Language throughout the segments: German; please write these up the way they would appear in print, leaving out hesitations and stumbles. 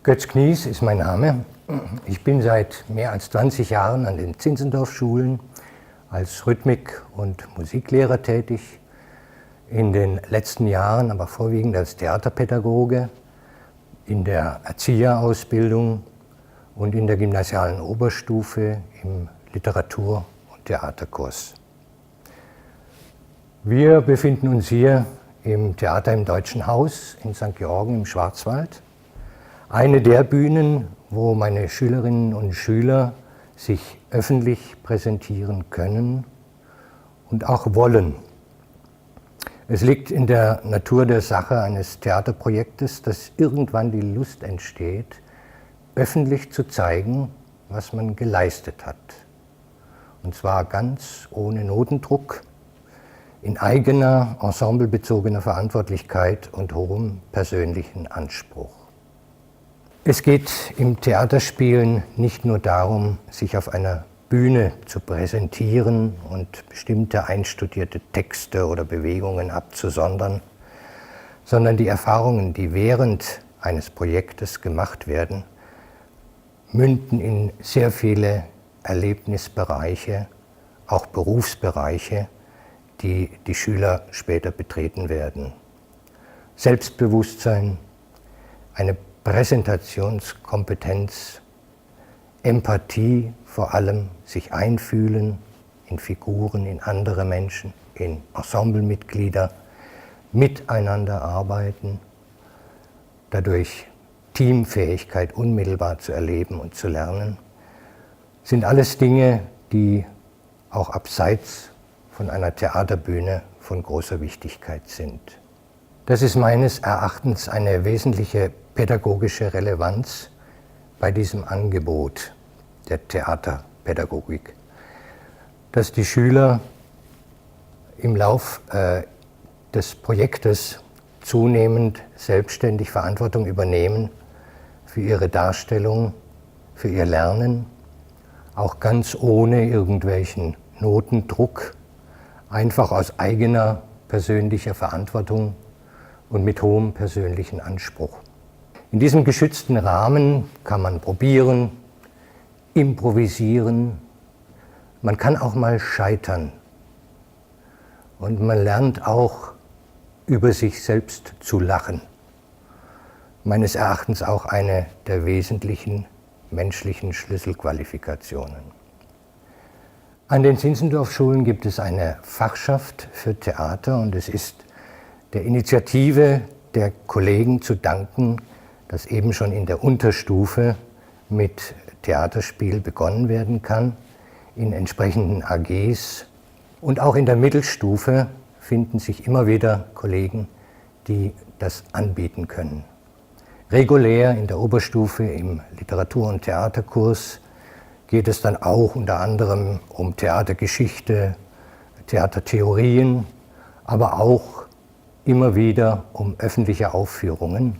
Götz Knies ist mein Name. Ich bin seit mehr als 20 Jahren an den Zinzendorf-Schulen als Rhythmik- und Musiklehrer tätig, in den letzten Jahren aber vorwiegend als Theaterpädagoge, in der Erzieherausbildung und in der gymnasialen Oberstufe im Literatur- und Theaterkurs. Wir befinden uns hier im Theater im Deutschen Haus in St. Georgen im Schwarzwald. Eine der Bühnen, wo meine Schülerinnen und Schüler sich öffentlich präsentieren können und auch wollen. Es liegt in der Natur der Sache eines Theaterprojektes, dass irgendwann die Lust entsteht, öffentlich zu zeigen, was man geleistet hat. Und zwar ganz ohne Notendruck, in eigener, ensemblebezogener Verantwortlichkeit und hohem persönlichen Anspruch. Es geht im Theaterspielen nicht nur darum, sich auf einer Bühne zu präsentieren und bestimmte einstudierte Texte oder Bewegungen abzusondern, sondern die Erfahrungen, die während eines Projektes gemacht werden, münden in sehr viele Erlebnisbereiche, auch Berufsbereiche, die die Schüler später betreten werden. Selbstbewusstsein, eine Präsentationskompetenz, Empathie, vor allem sich einfühlen in Figuren, in andere Menschen, in Ensemblemitglieder, miteinander arbeiten, dadurch Teamfähigkeit unmittelbar zu erleben und zu lernen, sind alles Dinge, die auch abseits von einer Theaterbühne von großer Wichtigkeit sind. Das ist meines Erachtens eine wesentliche pädagogische Relevanz bei diesem Angebot der Theaterpädagogik, dass die Schüler im Lauf des Projektes zunehmend selbstständig Verantwortung übernehmen für ihre Darstellung, für ihr Lernen, auch ganz ohne irgendwelchen Notendruck, einfach aus eigener persönlicher Verantwortung und mit hohem persönlichen Anspruch. In diesem geschützten Rahmen kann man probieren, improvisieren, man kann auch mal scheitern und man lernt auch über sich selbst zu lachen. Meines Erachtens auch eine der wesentlichen menschlichen Schlüsselqualifikationen. An den Zinzendorf-Schulen gibt es eine Fachschaft für Theater und es ist der Initiative der Kollegen zu danken, dass eben schon in der Unterstufe mit Theaterspiel begonnen werden kann, in entsprechenden AGs. Und auch in der Mittelstufe finden sich immer wieder Kollegen, die das anbieten können. Regulär in der Oberstufe im Literatur- und Theaterkurs geht es dann auch unter anderem um Theatergeschichte, Theatertheorien, aber auch immer wieder um öffentliche Aufführungen,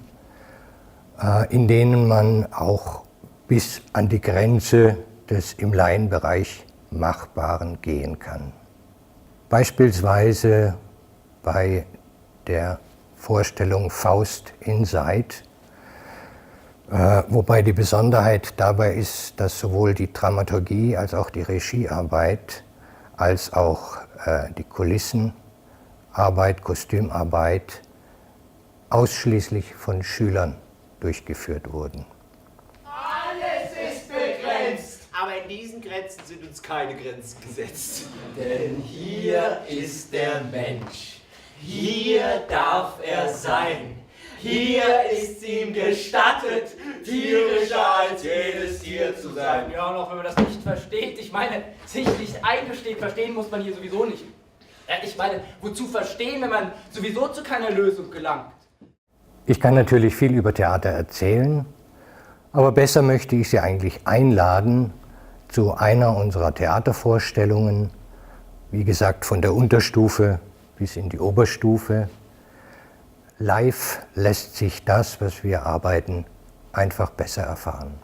in denen man auch bis an die Grenze des im Laienbereich Machbaren gehen kann. Beispielsweise bei der Vorstellung Faust Inside, wobei die Besonderheit dabei ist, dass sowohl die Dramaturgie als auch die Regiearbeit als auch die Kulissenarbeit, Kostümarbeit ausschließlich von Schülern durchgeführt wurden. Alles ist begrenzt, aber in diesen Grenzen sind uns keine Grenzen gesetzt. Denn hier ist der Mensch, hier darf er sein. Hier ist ihm gestattet, tierischer als jedes Tier zu sein. Ja, und auch wenn man das nicht versteht, ich meine, sich nicht eingesteht, verstehen muss man hier sowieso nicht. Ja, ich meine, wozu verstehen, wenn man sowieso zu keiner Lösung gelangt? Ich kann natürlich viel über Theater erzählen, aber besser möchte ich Sie eigentlich einladen zu einer unserer Theatervorstellungen, wie gesagt von der Unterstufe bis in die Oberstufe. Live lässt sich das, was wir arbeiten, einfach besser erfahren.